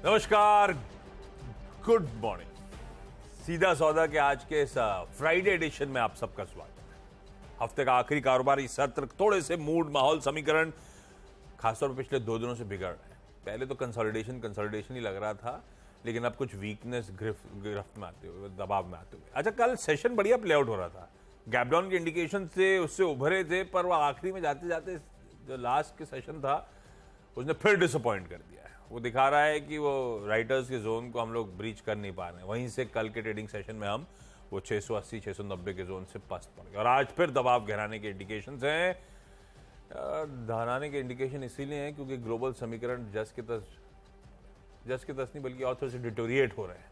नमस्कार, good morning. सीधा सौदा के आज के इस फ्राइडे एडिशन में आप सबका स्वागत है। हफ्ते का आखिरी कारोबारी सत्र, थोड़े से मूड, माहौल, समीकरण खासतौर पर पिछले 2 दिनों से बिगड़ रहे हैं। पहले तो कंसोलिडेशन ही लग रहा था, लेकिन अब कुछ वीकनेस गिरफ्त में आते हुए, दबाव में आते हुए। अच्छा, कल सेशन बढ़िया प्ले आउट हो रहा था, गैप डाउन के इंडिकेशन से उससे उभरे थे, पर वो आखिरी में जाते जाते जो लास्ट के सेशन था उसने फिर डिसअपॉइंट कर दिया है। वो दिखा रहा है कि वो राइटर्स के जोन को हम लोग ब्रीच कर नहीं पा रहे हैं। वहीं से कल के ट्रेडिंग सेशन में हम वो 680 690 के जोन से पस्त पड़ गए और आज फिर दबाव गहराने के इंडिकेशंस हैं। गहराने के इंडिकेशन इसीलिए हैं क्योंकि ग्लोबल समीकरण जस के तस नहीं बल्कि और थोड़े से डिटोरिएट हो रहे हैं।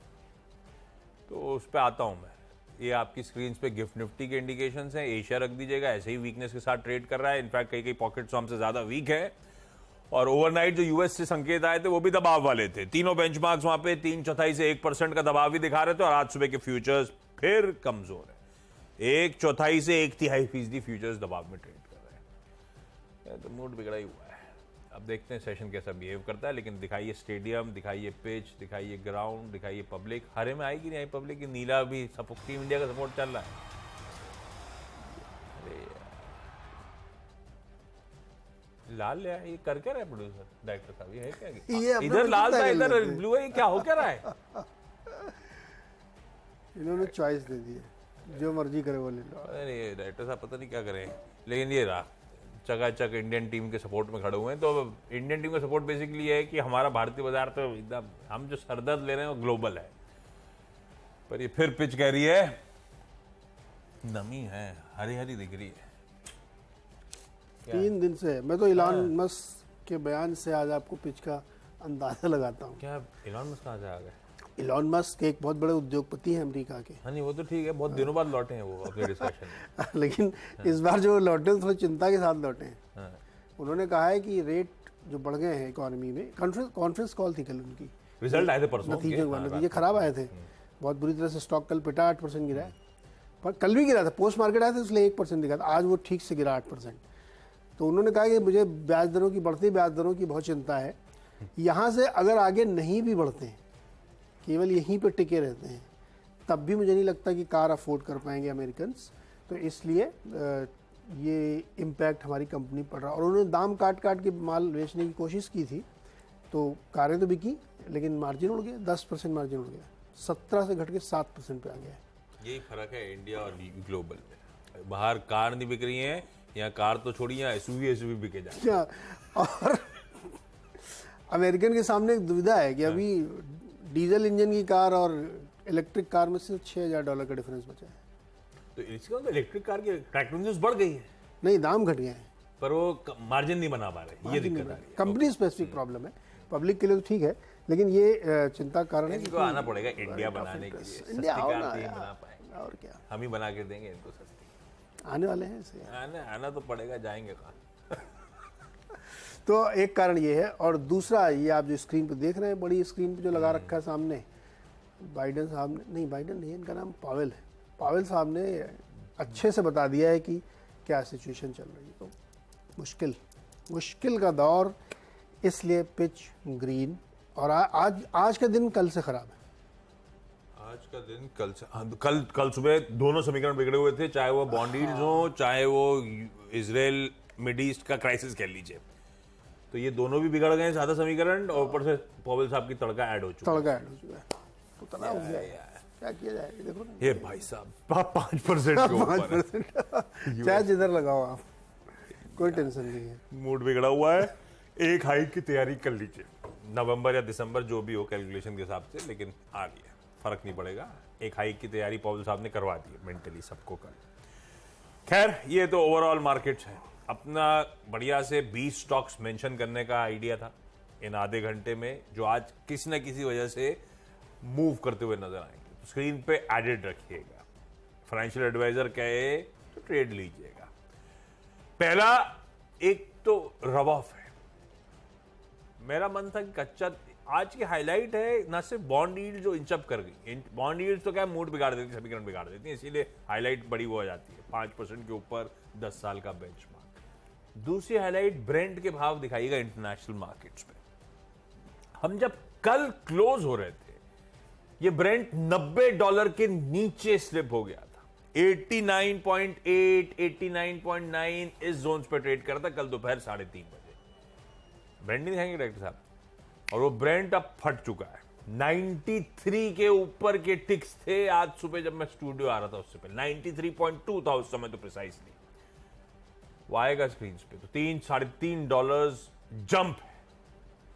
तो उस पर आता हूं मैं। ये आपकी स्क्रीन पे गिफ्ट निफ्टी के इंडिकेशंस हैं। एशिया रख दीजिएगा, ऐसे ही वीकनेस के साथ ट्रेड कर रहा है। इनफैक्ट कई पॉकेट्स हमसे ज्यादा वीक है। और ओवरनाइट जो यूएस से संकेत आए थे वो भी दबाव वाले थे। तीनों बेंचमार्क्स वहां पे 3/4 से 1% का दबाव भी दिखा रहे थे और आज सुबह के फ्यूचर्स फिर कमजोर है। 1/4 से 1/3% फ्यूचर्स दबाव में ट्रेड कर रहे हैं। तो मूड बिगड़ा ही हुआ है। अब देखते हैं सेशन कैसा बिहेव करता है। लेकिन दिखाइए स्टेडियम, दिखाइए पिच, दिखाइए ग्राउंड, दिखाइए पब्लिक। हरे में आएगी नहीं आई पब्लिक की। नीला भी टीम इंडिया का सपोर्ट चल रहा है। लाल ले ये कर क्या रहा है प्रोड्यूसर डायरेक्टर साहब? ये है क्या? इधर लाल था, इधर ब्लू है। ये क्या हो क्या रहा है? इन्होंने चॉइस दे दी है, जो मर्जी करे वो ले लो। अरे डायरेक्टर साहब पता नहीं क्या करें। लेकिन ये रहा चकाचक इंडियन टीम के सपोर्ट में खड़े हुए हैं। तो इंडियन टीम का सपोर्ट बेसिकली है कि हमारा भारतीय बाजार तो एकदम, हम जो सरदर्द ले रहे हैं वो ग्लोबल है। पर ये फिर पिच कह रही है, नमी है, हरी हरी दिख रही है। 3 दिन से मैं तो इलॉन मस्क के बयान से आज आपको पिच का अंदाजा लगाता हूँ। क्या इलॉन मस्क कहाँ से आ गए? इलॉन मस्क एक बहुत बड़े उद्योगपति हैं अमेरिका के। हाँ नहीं, वो तो ठीक है, बहुत दिनों बाद लौटे हैं वो अपने डिस्कशन में। लेकिन इस बार जो लौटे थोड़ी चिंता के साथ लौटे हैं। उन्होंने कहा है कि रेट जो बढ़ गए हैं इकोनॉमी में। कॉन्फ्रेंस कॉल थी कल उनकी, रिजल्ट आए थे परसों, नतीजे खराब आए थे। बहुत बुरी तरह से स्टॉक कल पिटा, 8% गिरा है। पर कल भी गिरा था, पोस्ट मार्केट आया था इसलिए 1% दिखा था। आज वो ठीक से गिरा 8%। तो उन्होंने कहा कि मुझे ब्याज दरों की, बढ़ती ब्याज दरों की बहुत चिंता है। यहाँ से अगर आगे नहीं भी बढ़ते हैं, केवल यहीं पे टिके रहते हैं, तब भी मुझे नहीं लगता कि कार अफोर्ड कर पाएंगे अमेरिकन्स। तो इसलिए ये इम्पैक्ट हमारी कंपनी पड़ रहा है। और उन्होंने दाम काट के माल बेचने की कोशिश की थी, तो कारें तो बिकी, लेकिन मार्जिन उड़ गया, 10% मार्जिन उड़ गया, 17 से घट के 7% पे आ गया है। यही फर्क है इंडिया और ग्लोबल में। बाहर कार नहीं बिक रही है, यहाँ कार तो छोड़ी, यहाँ एसयूवी बिके जाए। और अमेरिकन के सामने एक दुविधा है कि अभी डीजल इंजन की कार और इलेक्ट्रिक कार में सिर्फ $6,000 का डिफरेंस बचा है। तो इसका मतलब इलेक्ट्रिक कार की ट्रैक्टर बढ़ गई है? नहीं, दाम घट गए हैं, पर वो मार्जिन नहीं बना पा रहे। ये दिक्कत आ रही है। कंपनी स्पेसिफिक प्रॉब्लम है, पब्लिक के लिए तो ठीक है, लेकिन ये चिंता कारण है। इनको आना पड़ेगा इंडिया बनाने के लिए। इंडिया बना पाएंगे और क्या, हम ही बना के देंगे इनको सस्ती। आने वाले हैं इसे, आना तो पड़ेगा, जाएंगे कहाँ। तो एक कारण ये है। और दूसरा, ये आप जो स्क्रीन पे देख रहे हैं, बड़ी स्क्रीन पे जो लगा रखा है सामने, बाइडन साहब ने, नहीं बाइडन नहीं, इनका नाम पावेल है। पावेल साहब ने अच्छे से बता दिया है कि क्या सिचुएशन चल रही है। तो मुश्किल का दौर, इसलिए पिच ग्रीन। और आज का दिन कल से खराब है। आज का दिन कल सुबह दोनों समीकरण बिगड़े हुए थे, चाहे वो बॉन्ड यील्ड्स हो, चाहे वो इजराइल मिड ईस्ट का क्राइसिस कह लीजिए। तो ये दोनों भी बिगड़ गए सादा समीकरण, और ऊपर से पॉवेल साहब की तड़का ऐड हो चुका है। तो तनाव हो गया, क्या किया जाए? देखो ना, ये भाई साहब 5% के ऊपर चाहे जिधर लगाओ आप, कोई टेंशन नहीं है। मूड बिगड़ा हुआ है। एक हाइक की तैयारी कर लीजिए, नवंबर या दिसंबर जो भी हो कैलकुलेशन के हिसाब से, लेकिन आ रही है, फर्क नहीं पड़ेगा। एक हाइक की तैयारी पॉवेल साहब ने करवा दी है मेंटली सबको कल। खैर, ये तो ओवरऑल मार्केट्स है। अपना बढ़िया से 20 स्टॉक्स मेंशन करने का आइडिया था इन आधे घंटे में, जो आज किसी न किसी वजह से मूव करते हुए नजर आएंगे। तो स्क्रीन पे एडेड रखिएगा। फाइनेंशियल एडवाइजर कहे तो ट्रेड लीजिएगा। पहला एक तो रवाफ है। मेरा मन था कि कच्चा, आज की हाईलाइट है ना सिर्फ बॉन्ड यील्ड जो इंचअप कर गई। बॉन्ड यील्ड तो क्या मूड बिगाड़ देती है, समीकरण बिगाड़ देती है, इसीलिए हाईलाइट बड़ी वो हो जाती है। 5% के ऊपर 10 साल का बेंचमार्क। दूसरी हाईलाइट ब्रेंट के भाव दिखाइएगा इंटरनेशनल मार्केट्स पे। हम जब कल क्लोज हो रहे थे ये ब्रेंट $90 के नीचे स्लिप हो गया था। 89.8, 89.9 इस जोन्स पे ट्रेड करता कल दोपहर 3:30 बजे। ब्रेंट नहीं दिखाएंगे डायरेक्टर साहब, और वो ब्रेंट अब फट चुका है। 93 के ऊपर के टिक्स थे आज सुबह जब मैं स्टूडियो आ रहा था, उससे पहले 93.2 था उस समय तो प्रिसाइसली। वो आएगा स्क्रीन पे तो $3-3.5 जंप है,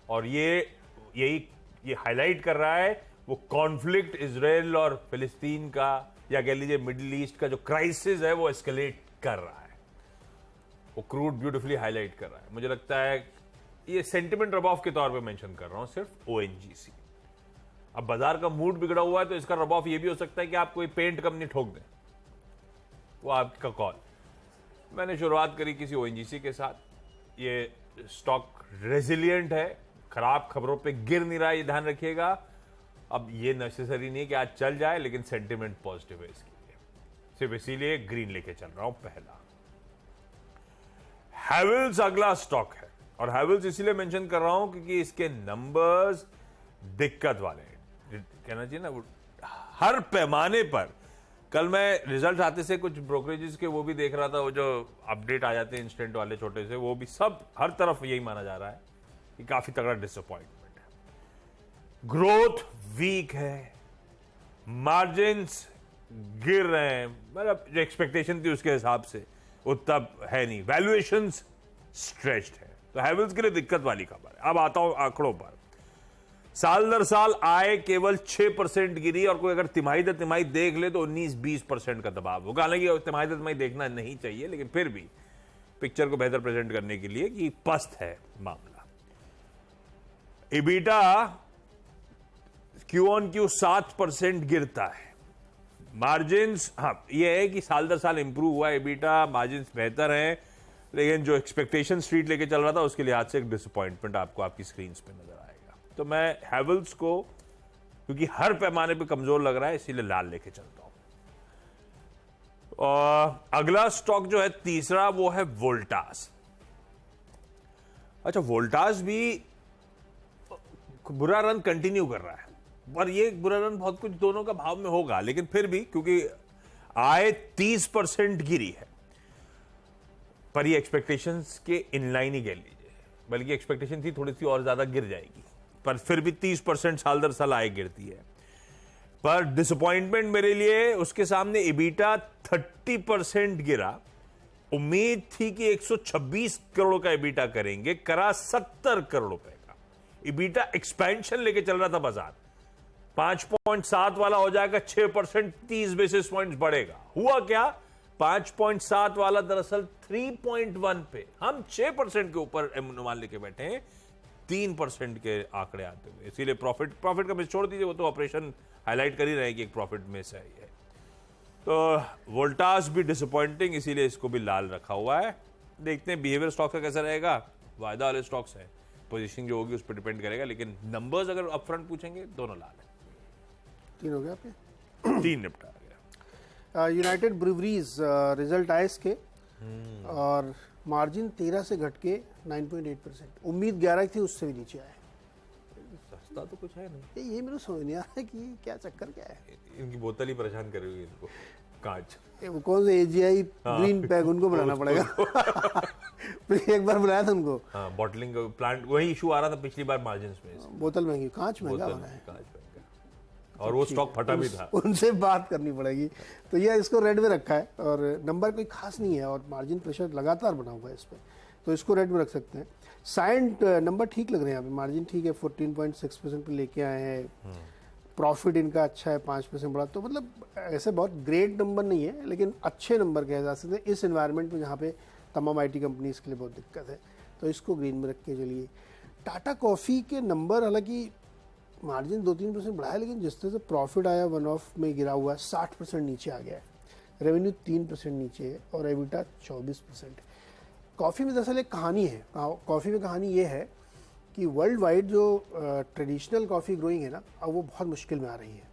और ये हाईलाइट कर रहा है वो कॉन्फ्लिक्ट इजराइल और फिलिस्तीन का, या कह लीजिए मिडिल ईस्ट का जो क्राइसिस है वो एस्केलेट कर रहा है। वो क्रूड ब्यूटीफुली हाईलाइट कर रहा है। मुझे लगता है ये सेंटिमेंट रब-ऑफ के तौर पे मेंशन कर रहा हूं सिर्फ ONGC। अब बाजार का मूड बिगड़ा हुआ है तो इसका रब-ऑफ ये भी हो सकता है कि आप कोई पेंट कंपनी ठोक दें, वो आपका कॉल। मैंने शुरुआत करी किसी ONGC के साथ। ये स्टॉक रेजिलियंट है, खराब खबरों पे गिर नहीं रहा है, ये ध्यान रखिएगा। अब ये नेसेसरी नहीं है कि आज चल जाए, लेकिन सेंटिमेंट पॉजिटिव है इसके लिए, सिर्फ इसीलिए ग्रीन लेके चल रहा हूं। पहला हैवेल्स अगला स्टॉक है, और हैवेल्स इसीलिए मेंशन कर रहा हूं क्योंकि इसके नंबर्स दिक्कत वाले हैं, कहना चाहिए ना, वो हर पैमाने पर। कल मैं रिजल्ट आते से कुछ ब्रोकरेजेस के वो भी देख रहा था, वो जो अपडेट आ जाते हैं इंस्टेंट वाले छोटे से, वो भी सब हर तरफ यही माना जा रहा है कि काफी तगड़ा डिसअपॉइंटमेंट है। ग्रोथ वीक है, मार्जिन्स गिर रहे हैं, मतलब जो एक्सपेक्टेशन थी उसके हिसाब से उतना है नहीं, वैल्यूएशंस स्ट्रेच्ड है, तो हैवेल्स के लिए दिक्कत वाली खबर है। अब आता हूं आंकड़ों पर। साल दर साल आय केवल 6% गिरी, और कोई अगर तिमाही दर तिमाही देख ले तो 19-20% का दबाव होगा। हालांकि तिमाही दर तिमाही देखना नहीं चाहिए, लेकिन फिर भी पिक्चर को बेहतर प्रेजेंट करने के लिए कि पस्त है मामला। इबिटा Q-on-Q 7% गिरता है। मार्जिन्स, हाँ ये है कि साल दर साल इंप्रूव हुआ है इबिटा, मार्जिन्स बेहतर हैं, लेकिन जो एक्सपेक्टेशन स्ट्रीट लेके चल रहा था उसके लिहाज से एक डिसअपॉइंटमेंट आपको आपकी स्क्रीन पे नजर आएगा। तो मैं हैवेल्स को, क्योंकि हर पैमाने पे कमजोर लग रहा है, इसीलिए लाल लेके चलता हूं। और अगला स्टॉक जो है तीसरा, वो है वोल्टास। अच्छा, वोल्टास भी बुरा रन कंटिन्यू कर रहा है, पर ये बुरा रन बहुत कुछ दोनों का भाव में होगा, लेकिन फिर भी क्योंकि आय 30% गिरी है, पर ये एक्सपेक्टेशंस के इनलाइन ही कह लीजिए, बल्कि एक्सपेक्टेशन थी थोड़ी सी और ज्यादा गिर जाएगी, पर फिर भी 30% साल दर साल आय गिरती है। पर डिसअपॉइंटमेंट मेरे लिए उसके सामने इबिटा 30% गिरा। उम्मीद थी कि 126 करोड़ का इबिटा करेंगे, करा 70 करोड़ रुपए का। इबिटा एक्सपेंशन लेके चल रहा था बाजार, 5.7 वाला हो जाएगा 6%, 30 बेसिस पॉइंट्स बढ़ेगा। हुआ क्या, 5.7 वाला दरअसल 3.1 पे, हम 6% के ऊपर अनुमान लेके बैठे हैं, 3% के आंकड़े आते हुए। इसीलिए प्रॉफिट का मिस छोड़ दीजिए, वो तो ऑपरेशन हाईलाइट कर ही रहे कि एक प्रॉफिट मिस है ये। तो वोल्टास भी डिसअपॉइंटिंग, इसीलिए इसको भी लाल रखा हुआ है। देखते हैं बिहेवियर स्टॉक का कैसा रहेगा। वायदा वाले स्टॉक्स है, पोजीशनिंग जो होगी उस पर डिपेंड करेगा, लेकिन नंबर्स अगर अपफ्रंट पूछेंगे दोनों लाल है। 3 हो गया आपके? 3 निपटा गया। यूनाइटेड ब्रूवरीज रिजल्ट आए इसके, और मार्जिन 13 से घट के 9.8%। उम्मीद 11 थी, उससे भी नीचे आए। सस्ता तो कुछ है नहीं। ये मेरे समझ नहीं आ रहा है कि क्या चक्कर क्या है। इनकी बोतल ही परेशान कर रही है इनको, कांच। वो कौन से AGI ग्रीन पैक, उनको बनाना पड़ेगा। एक बार बुलाया था उनको। हाँ, बॉटलिंग का प्लांट, वही इशू आ रहा था पिछली बार मार्जिन्स में। बोतल महंगी, कांच महंगा हो रहा है। कांच महंगा, और वो स्टॉक फटा भी था। उनसे बात करनी पड़ेगी। तो ये इसको रेड में रखा है, और नंबर कोई खास नहीं है, और मार्जिन प्रेशर लगातार बना हुआ है इस पर, तो इसको रेड में रख सकते हैं। साइंट नंबर ठीक लग रहे हैं, यहाँ पे मार्जिन ठीक है, 14.6% पे लेके आए हैं। प्रॉफिट इनका अच्छा है, 5% बढ़ा, तो मतलब ऐसे बहुत ग्रेट नंबर नहीं है, लेकिन अच्छे नंबर कहे जा सकते हैं इस एनवायरनमेंट में जहाँ पे तमाम IT कंपनीज के लिए बहुत दिक्कत है। तो इसको ग्रीन में रख के चलिए। टाटा कॉफ़ी के नंबर, हालांकि मार्जिन 2-3% बढ़ा है, लेकिन जिस तरह से प्रॉफिट आया वन ऑफ में गिरा हुआ है, 60% नीचे आ गया है। रेवेन्यू 3% नीचे है, और एबिटा 24%। कॉफ़ी में दरअसल एक कहानी है। कॉफ़ी में कहानी ये है कि वर्ल्ड वाइड जो ट्रेडिशनल कॉफ़ी ग्रोइंग है ना, अब वो बहुत मुश्किल में आ रही है,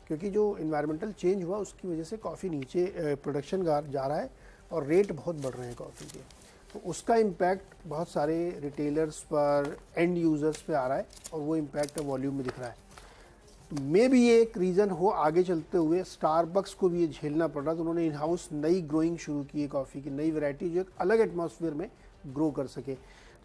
क्योंकि जो इन्वायरमेंटल चेंज हुआ उसकी वजह से कॉफ़ी नीचे प्रोडक्शन जा रहा है, और रेट बहुत बढ़ रहे हैं कॉफ़ी के। तो उसका इम्पैक्ट बहुत सारे रिटेलर्स पर, एंड यूजर्स पे आ रहा है और वो इम्पैक्ट वॉल्यूम में दिख रहा है। तो मे भी ये एक रीज़न हो आगे चलते हुए स्टारबक्स को भी ये झेलना पड़ रहा। तो उन्होंने इन हाउस नई ग्रोइंग शुरू की है कॉफ़ी की, नई वैरायटी जो एक अलग एटमॉस्फेयर में ग्रो कर सके।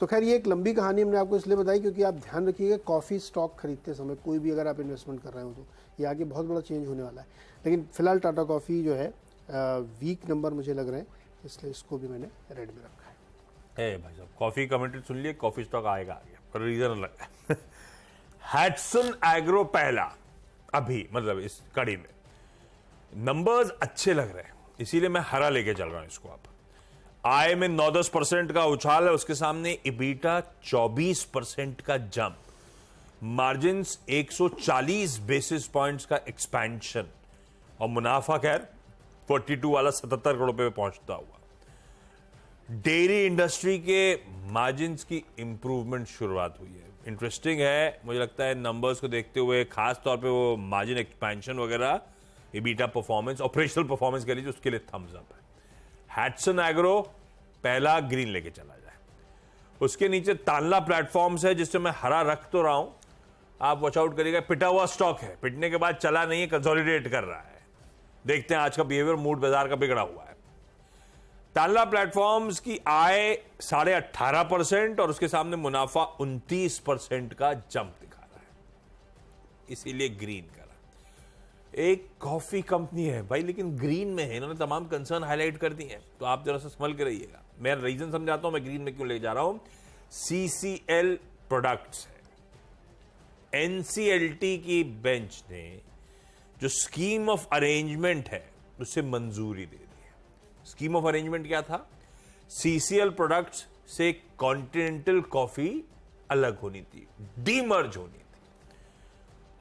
तो खैर ये एक लंबी कहानी हमने आपको इसलिए बताई क्योंकि आप ध्यान रखिएगा कॉफ़ी स्टॉक खरीदते समय कोई भी अगर आप इन्वेस्टमेंट कर रहे हो तो ये आगे बहुत बड़ा चेंज होने वाला है। लेकिन फिलहाल टाटा कॉफ़ी जो है वीक नंबर मुझे लग रहे हैं, इसलिए इसको भी मैंने रेड में रखा है। भाई साहब कॉफी कमेंट्री सुन लिए, कॉफी स्टॉक आएगा आगे, पर रीजन अलग है। हैट्सन एग्रो पहला अभी मतलब इस कड़ी में नंबर्स अच्छे लग रहे हैं, इसीलिए मैं हरा लेके चल रहा हूं इसको। अब आय में 9-10% का उछाल है, उसके सामने इबीटा 24% का जंप, मार्जिन्स 140 बेसिस पॉइंट्स का एक्सपेंशन और मुनाफा खैर 42 वाला 77 करोड़ पे पहुंचता हुआ। डेयरी इंडस्ट्री के मार्जिन्स की इंप्रूवमेंट शुरुआत हुई है। इंटरेस्टिंग है, मुझे लगता है नंबर्स को देखते हुए खास तौर पे वो मार्जिन एक्सपेंशन वगैरह, इबीटा परफॉर्मेंस, ऑपरेशनल परफॉर्मेंस के लिए उसके लिए थम्स अप है। हैट्सन एग्रो पहला ग्रीन लेके चला जाए। उसके नीचे तानला प्लेटफॉर्म्स है जिससे मैं हरा रख तो रहा हूं, आप वॉच आउट करिएगा। पिटा हुआ स्टॉक है, पिटने के बाद चला नहीं है, कंसोलिडेट कर रहा है। देखते हैं आज का बिहेवियर, मूड बाजार का बिगड़ा हुआ है। तानला प्लेटफॉर्म्स की आय 18.5% और उसके सामने मुनाफा 29% का जंप दिखा रहा है, इसीलिए ग्रीन करा। एक कॉफी कंपनी है भाई लेकिन ग्रीन में है, इन्होंने तमाम कंसर्न हाईलाइट कर दी हैं, तो आप जरा सा संभल के रहिएगा। मैं रीजन समझाता हूं मैं ग्रीन में क्यों ले जा रहा हूं। CCL प्रोडक्ट्स है, NCLT की बेंच ने जो स्कीम ऑफ अरेंजमेंट है उससे मंजूरी दे दी है। स्कीम ऑफ अरेंजमेंट क्या था? CCL प्रोडक्ट्स से कॉन्टिनेंटल कॉफी अलग होनी थी, डीमर्ज होनी थी।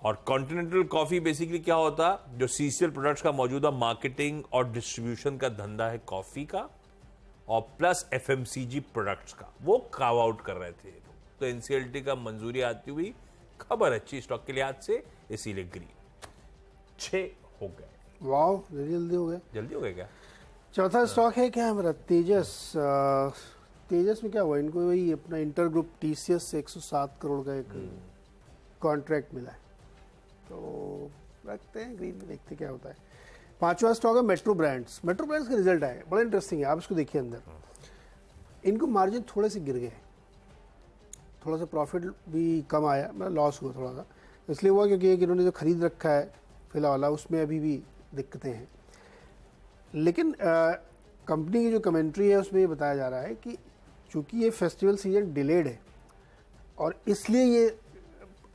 और कॉन्टिनेंटल कॉफी बेसिकली क्या होता, जो CCL प्रोडक्ट्स का मौजूदा मार्केटिंग और डिस्ट्रीब्यूशन का धंधा है कॉफी का और प्लस FMCG प्रोडक्ट्स का, वो कार्व आउट कर रहे थे। तो NCLT का मंजूरी आती हुई खबर अच्छी स्टॉक के लिहाज से, इसीलिए ग्रीन 6 हो गए। वाह, जल्दी हो गए। जल्दी हो गए क्या? चौथा स्टॉक है क्या हमारा तेजस। तेजस में क्या हुआ, इनको वही अपना इंटर ग्रुप TCS से 107 करोड़ का एक कॉन्ट्रैक्ट मिला है, तो रखते हैं ग्रीन में, देखते क्या होता है। पांचवा स्टॉक है मेट्रो ब्रांड्स। मेट्रो ब्रांड्स का रिजल्ट आया, बड़ा इंटरेस्टिंग है, आप इसको देखिए। अंदर इनको मार्जिन थोड़े से गिर गए, थोड़ा सा प्रॉफिट भी कम आया, मतलब लॉस हुआ थोड़ा सा। इसलिए हुआ क्योंकि एक इन्होंने जो खरीद रखा है फिलहाल उसमें अभी भी दिक्कतें हैं। लेकिन कंपनी की जो कमेंट्री है उसमें ये बताया जा रहा है कि चूंकि ये फेस्टिवल सीजन डिलेड है और इसलिए ये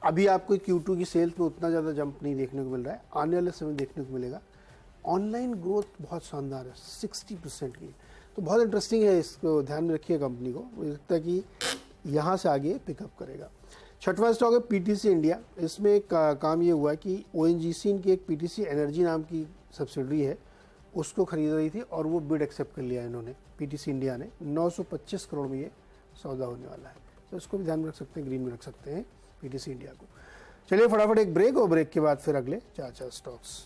अभी आपको Q2 की सेल्स में उतना ज़्यादा जंप नहीं देखने को मिल रहा है, आने वाले समय देखने को मिलेगा। ऑनलाइन ग्रोथ बहुत शानदार है, 60% की, तो बहुत इंटरेस्टिंग है, इसको ध्यान में रखिए कंपनी को, मुझे लगता है कि यहाँ से आगे पिकअप करेगा। छठवां स्टॉक है PTC इंडिया। इसमें एक काम ये हुआ है कि ONGC इनकी एक PTC एनर्जी नाम की सब्सिडरी है, उसको खरीद रही थी और वो बिड एक्सेप्ट कर लिया इन्होंने, PTC इंडिया ने। 925 करोड़ में ये सौदा होने वाला है, तो इसको भी ध्यान में रख सकते हैं, ग्रीन में रख सकते हैं PTC इंडिया को। चलिए फटाफट एक ब्रेक, और ब्रेक के बाद फिर अगले 4 स्टॉक्स।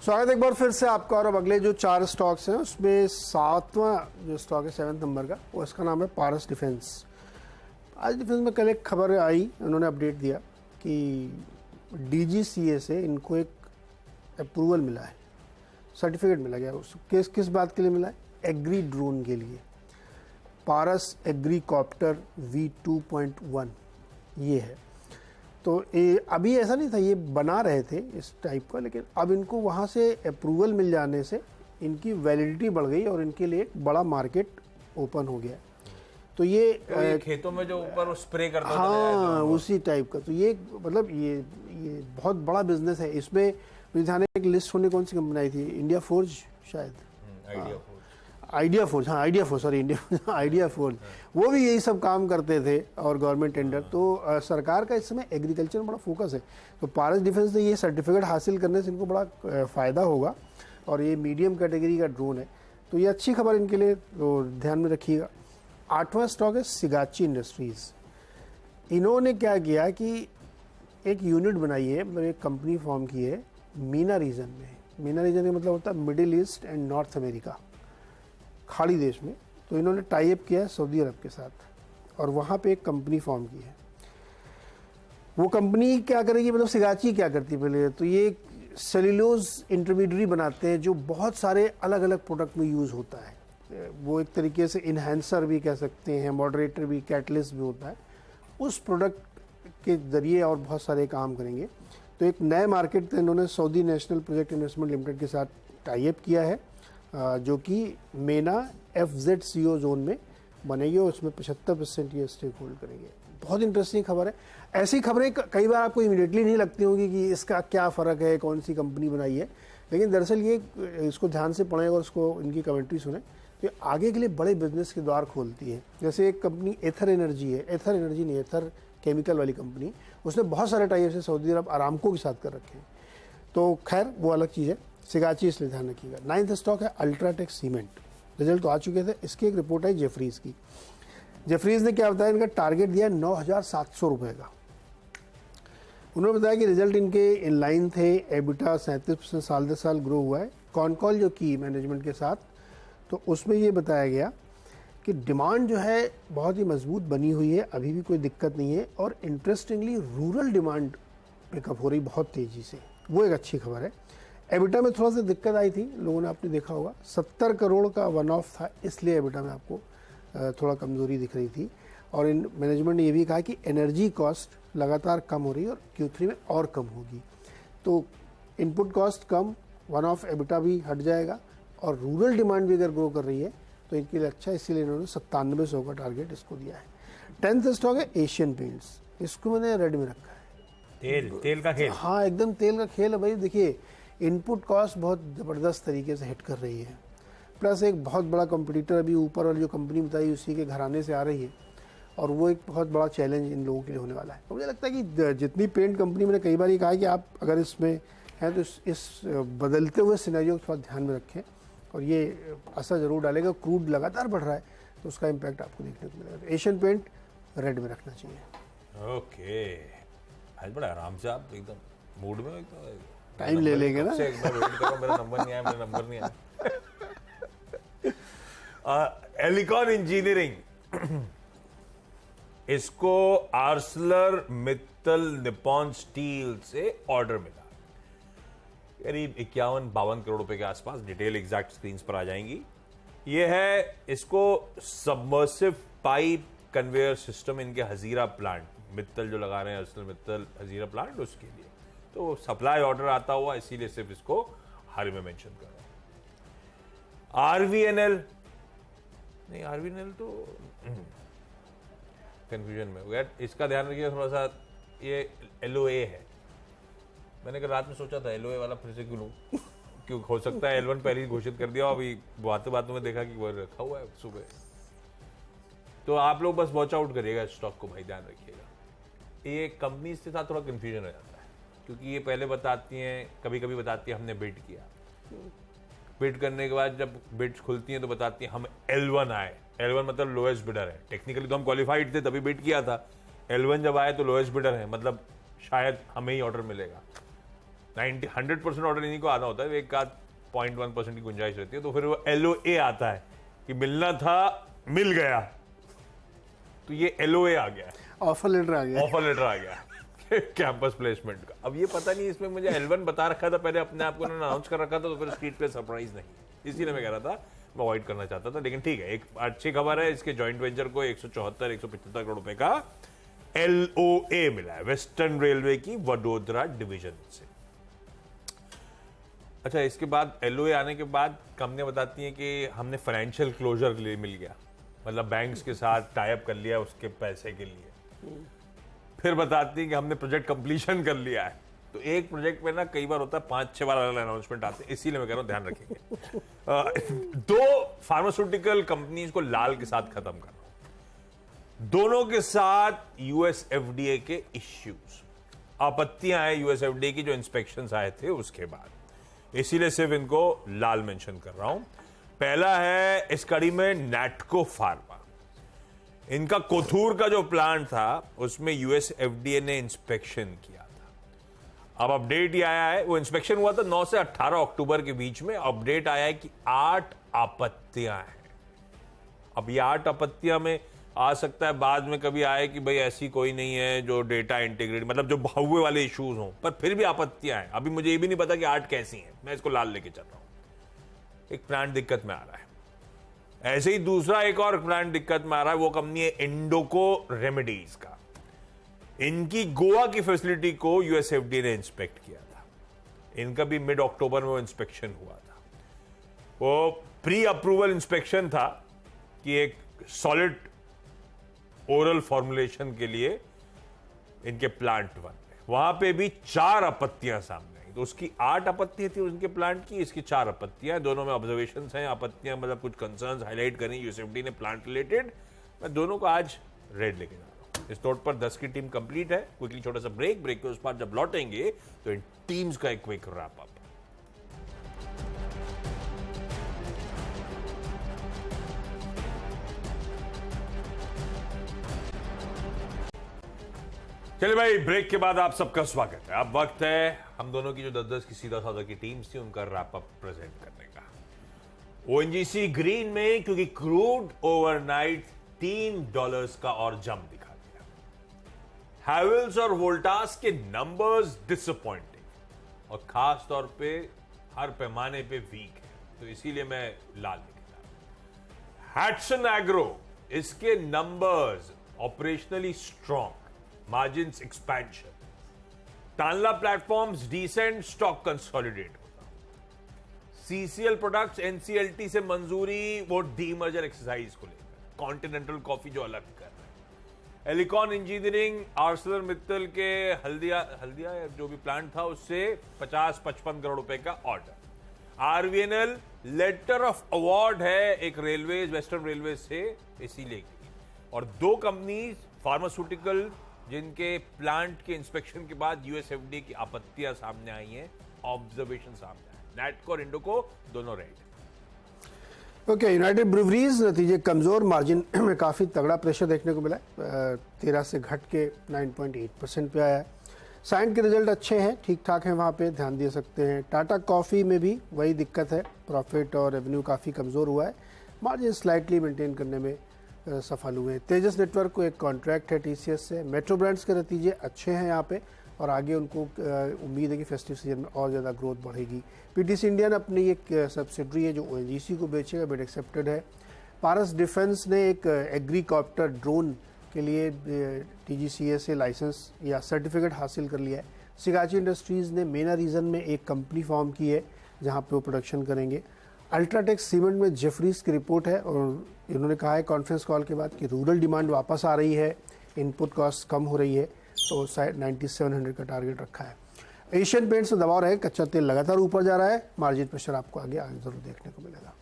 स्वागत एक बार फिर से आपका। और अब अगले जो 4 स्टॉक्स हैं उसमें 7वां जो स्टॉक है 7th नंबर का, वो इसका नाम है पारस डिफेंस। आज डिफेंस में कल एक खबर आई, उन्होंने अपडेट दिया कि DGCA से इनको एक अप्रूवल मिला है, सर्टिफिकेट मिला गया। किस बात के लिए मिला है? एग्री ड्रोन के लिए, पारस एग्री कॉप्टर V2.1 ये है। तो अभी ऐसा नहीं था, ये बना रहे थे इस टाइप का, लेकिन अब इनको वहाँ से अप्रूवल मिल जाने से इनकी वैलिडिटी बढ़ गई और इनके लिए एक बड़ा मार्केट ओपन हो गया। तो ये खेतों में जो ऊपर स्प्रे करते हैं, हाँ उसी टाइप का। तो ये मतलब ये बहुत बड़ा बिजनेस है। इसमें मुझे ध्यान है एक लिस्ट होने कौन सी कंपनी आई थी, इंडिया फोर्ज शायद, आइडिया फोर्स, हाँ idea force, sorry India idea force, वो भी यही सब काम करते थे और गवर्नमेंट टेंडर। तो सरकार का इस समय एग्रीकल्चर में बड़ा फोकस है, तो पारस डिफेंस से ये सर्टिफिकेट हासिल करने से इनको बड़ा फ़ायदा होगा। और ये मीडियम कैटेगरी का ड्रोन है, तो ये अच्छी खबर इनके लिए, तो ध्यान में रखिएगा। 8वां स्टॉक है सिगाची इंडस्ट्रीज़। इन्होंने क्या किया कि एक यूनिट बनाई है, मतलब एक कंपनी फॉर्म की है मीना रीजन में। मीना रीजन का मतलब होता है middle east and north America, खाड़ी देश में। तो इन्होंने टाई अप किया है सऊदी अरब के साथ और वहाँ पे एक कंपनी फॉर्म की है। वो कंपनी क्या करेगी, मतलब सिगाची क्या करती है पहले तो, ये सेल्यूलोज इंटरमीडिएट बनाते हैं जो बहुत सारे अलग अलग प्रोडक्ट में यूज़ होता है। वो एक तरीके से इन्हेंसर भी कह सकते हैं, मॉडरेटर भी, कैटलिस्ट भी होता है। उस प्रोडक्ट के ज़रिए और बहुत सारे काम करेंगे। तो एक नए मार्केट इन्होंने Saudi national project investment limited के साथ टाई अप किया है, जो कि मेना FZCO जोन में बनेगी और उसमें 75% ये स्टेक होल्ड करेंगे। बहुत इंटरेस्टिंग खबर है। ऐसी खबरें कई बार आपको इमीडिएटली नहीं लगती होंगी कि इसका क्या फ़र्क है, कौन सी कंपनी बनाई है, लेकिन दरअसल ये इसको ध्यान से पढ़ें और इसको इनकी कमेंट्री सुने तो आगे के लिए बड़े बिजनेस के द्वार खोलती है। जैसे एक कंपनी एथर एनर्जी है, एथर एनर्जी नहीं, एथर केमिकल वाली कंपनी, उसने बहुत सारे टाइप से सऊदी अरब अरामको के साथ कर रखे हैं। तो खैर वो अलग चीज़ है, सिगाची इसलिए ध्यान रखिएगा। 9वां स्टॉक है अल्ट्राटेक सीमेंट। रिजल्ट तो आ चुके थे, इसकी एक रिपोर्ट है जेफरीज की। जेफरीज ने क्या बताया, इनका टारगेट दिया 9,700 रुपये का। उन्होंने बताया कि रिजल्ट इनके इन लाइन थे, एबिटा 37% साल दर साल ग्रो हुआ है। कॉल जो की मैनेजमेंट के साथ, तो उसमें ये बताया गया कि डिमांड जो है बहुत ही मजबूत बनी हुई है, अभी भी कोई दिक्कत नहीं है। और इंटरेस्टिंगली रूरल डिमांड पिकअप हो रही बहुत तेज़ी से, वो एक अच्छी खबर है। एबिटा में थोड़ा सा दिक्कत आई थी, लोगों ने आपने देखा होगा 70 करोड़ का वन ऑफ था, इसलिए एबिटा में आपको थोड़ा कमज़ोरी दिख रही थी। और इन मैनेजमेंट ने ये भी कहा कि एनर्जी कॉस्ट लगातार कम हो रही है और Q3 में और कम होगी। तो input cost come, one of EBITDA भी हट जाएगा और रूरल डिमांड भी अगर ग्रो कर रही है तो इनके लिए अच्छा, इसीलिए इन्होंने 9700 का टारगेट इसको दिया है। 10th स्टॉक है एशियन पेंट्स, इसको मैंने रेड में रखा है। तेल का खेल। हाँ एकदम तेल का खेल है भाई। देखिए इनपुट कॉस्ट बहुत ज़बरदस्त तरीके से हिट कर रही है, प्लस एक बहुत बड़ा कंपटीटर अभी ऊपर वाली जो कंपनी बताई उसी के घराने से आ रही है और वो एक बहुत बड़ा चैलेंज इन लोगों के लिए होने वाला है। तो मुझे लगता है कि जितनी पेंट कंपनी, मैंने कई बार ये कहा कि आप अगर इसमें हैं तो इस बदलते हुए सिनेरियो को थोड़ा ध्यान में रखें और ये असर ज़रूर डालेगा। क्रूड लगातार बढ़ रहा है तो उसका इम्पैक्ट आपको देखने को मिलेगा। तो एशियन पेंट रेड में रखना चाहिए। ओके, आज बड़ा आराम से आप एकदम मूड में, एकदम टाइम ले लेंगे ना। एक बार वेट करो, मेरा नंबर नहीं आया, मेरा नंबर नहीं आया। एलिकॉन इंजीनियरिंग, इसको आर्सलर मित्तल निपॉन स्टील से ऑर्डर मिला करीब 51-52 करोड़ रुपए के आसपास। डिटेल एग्जैक्ट स्क्रीन पर आ जाएंगी। ये है, इसको सबमर्सिव पाइप कन्वेयर सिस्टम इनके हजीरा प्लांट, मित्तल जो लगा रहे हैं आर्सलर मित्तल हजीरा प्लांट, उसके लिए तो सप्लाई ऑर्डर आता हुआ, इसीलिए सिर्फ इसको हर में मेंशन कर रहा हूं। RVNL नहीं, RVNL तो कंफ्यूजन में हो गया, इसका ध्यान रखिए थोड़ा सा। ये LOA है, मैंने कल रात में सोचा था LOA वाला फिर से क्यों लूं, क्यों हो सकता है L1 पहले ही घोषित कर दिया, अभी बातों में देखा कि वो रखा हुआ है सुबह। तो आप लोग बस वॉच आउट करिएगा स्टॉक को भाई, ध्यान रखिएगा। ये कंपनी के साथ थोड़ा कंफ्यूजन हो जाता है क्योंकि ये पहले बताती हैं, कभी कभी बताती है हमने बिड किया, बिड करने के बाद जब बिड्स खुलती हैं तो बताती हैं हम L1 आए। L1 मतलब लोएस्ट बिडर है, टेक्निकली तो हम क्वालिफाइड थे तभी बिड किया था। L1 जब आए तो लोएस्ट बिडर है, मतलब शायद हमें ही ऑर्डर मिलेगा। 100% ऑर्डर इन्हीं को आना होता है, एक आध 0.1% की गुंजाइश रहती है। तो फिर वो LOA आता है कि मिलना था मिल गया, तो ये LOA आ गया, ऑफर लेटर आ गया, ऑफर लेटर आ गया कैंपस प्लेसमेंट का। अब ये पता नहीं, इसमें मुझे L1 बता रखा था पहले, अपने आप को अनाउंस कर रखा था, तो फिर स्ट्रीट पे सरप्राइज नहीं, इसीलिए मैं कह रहा था, मैं अवॉइड करना चाहता था। लेकिन ठीक है, एक अच्छी खबर है, इसके जॉइंट वेंचर को 175 करोड़ रुपए का LOA मिला है वेस्टर्न रेलवे की वडोदरा डिवीजन से। अच्छा, इसके बाद LOA आने के बाद कंपनियां बताती हैं कि हमने फाइनेंशियल क्लोजर के लिए मिल गया, मतलब बैंक्स के साथ टाई अप कर लिया उसके पैसे के लिए। फिर बताती हैं कि हमने प्रोजेक्ट कंप्लीशन कर लिया है, तो एक प्रोजेक्ट में ना कई बार होता है 5-6 बार अलग अनाउंसमेंट आते हैं, इसीलिए मैं कह रहा हूं ध्यान रखेंगे। दो फार्मास्यूटिकल कंपनीज को लाल के साथ खत्म कर रहा हूं, दोनों के साथ यूएस एफडीए के इश्यूज, आपत्तियां हैं यूएस एफडीए की जो इंस्पेक्शंस आए थे उसके बाद, इसीलिए सिर्फ इनको लाल मेंशन कर रहा हूं। पहला है इस कड़ी में नैटको फार्मा, इनका कोथूर का जो प्लांट था उसमें यूएस एफडीए ने इंस्पेक्शन किया था। अब अपडेट ये आया है, वो इंस्पेक्शन हुआ था 9 से 18 अक्टूबर के बीच में, अपडेट आया है कि 8 आपत्तियां हैं। अब ये 8 आपत्तियां में आ सकता है बाद में कभी आए कि भाई ऐसी कोई नहीं है जो डेटा इंटीग्रिटी, मतलब जो बहुए वाले इश्यूज हों, पर फिर भी आपत्तियां हैं। अभी मुझे ये भी नहीं पता कि 8 कैसी हैं, मैं इसको लाल लेके चल रहा हूं। एक प्लांट दिक्कत में आ रहा है, ऐसे ही दूसरा एक और प्लांट दिक्कत में आ रहा है, वो कंपनी है इंडोको रेमेडीज का। इनकी गोवा की फैसिलिटी को यूएस एफडीए ने इंस्पेक्ट किया था, इनका भी मिड अक्टूबर में वो इंस्पेक्शन हुआ था। वो प्री अप्रूवल इंस्पेक्शन था कि एक सॉलिड ओरल फॉर्मुलेशन के लिए इनके प्लांट बन रहे, वहां पे भी 4 आपत्तियां सामने आई। तो उसकी 8 आपत्तियां थी उनके प्लांट की, इसकी 4 आपत्तियां, दोनों में ऑब्जर्वेशंस हैं। आपत्तियां मतलब कुछ कंसर्न्स हाईलाइट करें यूएसएफडी ने प्लांट रिलेटेड। मैं दोनों को आज रेड लेके जा रहा हूं। इस नोट पर 10 की टीम कंप्लीट है। क्विकली छोटा सा ब्रेक के उस पर जब लौटेंगे तो इन टीम्स का एक क्विक रैप अप। चलिए भाई, ब्रेक के बाद आप सबका स्वागत है। अब वक्त है हम दोनों की जो 10-10 की सीधा सौदा की टीम्स थी उनका रैप अप प्रेजेंट करने का। ओएनजीसी ग्रीन में, क्योंकि क्रूड ओवरनाइट $3 का और जंप दिखा दिया। हैवेल्स और वोल्टास के नंबर्स डिसअपॉइंटिंग और खास तौर पे हर पैमाने पे वीक है, तो इसीलिए मैं लाल लेके जा रहा हूं। हैट्सन एग्रो, इसके numbers operationally strong, margins expansion. Tanla platforms decent, stock consolidate होता। सीसीएल प्रोडक्ट्स एनसीएलटी से मंजूरी, वो डीमर्जर एक्सरसाइज को लेकर। कॉन्टिनेंटल कॉफी जो अलग कर रहे हैं। एलिकॉन इंजीनियरिंग, आर्सलर मित्तल के हल्दिया जो भी प्लांट था उससे 50-55 करोड़ रुपए का order. RVNL letter of award है एक रेलवेज, वेस्टर्न रेलवे से, इसीलिए। और 2 कंपनीज फार्मास्यूटिकल जिनके प्लांट के इंस्पेक्शन के बाद यूएसएफडीए की आपत्तियां सामने आई हैं, ऑब्जर्वेशन सामने आए। नैटको और इंडोको दोनों रेड। ओके, यूनाइटेड ब्रूवरीज नतीजे कमजोर, मार्जिन में काफ़ी तगड़ा प्रेशर देखने को मिला है। 13 से घट के 9.8% पे आया है। साइंट के रिजल्ट अच्छे हैं, ठीक ठाक हैं, वहाँ पे ध्यान दे सकते हैं। टाटा कॉफ़ी में भी वही दिक्कत है, प्रॉफिट और रेवेन्यू काफ़ी कमज़ोर हुआ है, मार्जिन स्लाइटली मेंटेन करने में सफल हुए। तेजस नेटवर्क को एक कॉन्ट्रैक्ट है टीसीएस से। मेट्रो ब्रांड्स के नतीजे अच्छे हैं यहाँ पे, और आगे उनको उम्मीद है कि फेस्टिव सीजन में और ज़्यादा ग्रोथ बढ़ेगी। पीटीसी इंडिया ने अपनी एक सब्सिडरी है जो ओएनजीसी को बेचेगा, बिड एक्सेप्टेड है। पारस डिफेंस ने एक एग्रीकॉप्टर ड्रोन के लिए टीजीसीए से लाइसेंस या सर्टिफिकेट हासिल कर लिया है। सिगाची इंडस्ट्रीज़ ने मेना रीजन में एक कंपनी फॉर्म की है जहाँ पे वो प्रोडक्शन करेंगे। अल्ट्राटेक सीमेंट में जेफरीज की रिपोर्ट है और इन्होंने कहा है कॉन्फ्रेंस कॉल के बाद कि रूरल डिमांड वापस आ रही है, इनपुट कॉस्ट कम हो रही है, तो 9700 का टारगेट रखा है। एशियन पेंट्स में दबाव रहे, कच्चा तेल लगातार ऊपर जा रहा है, मार्जिन प्रेशर आपको आगे जरूर देखने को मिलेगा।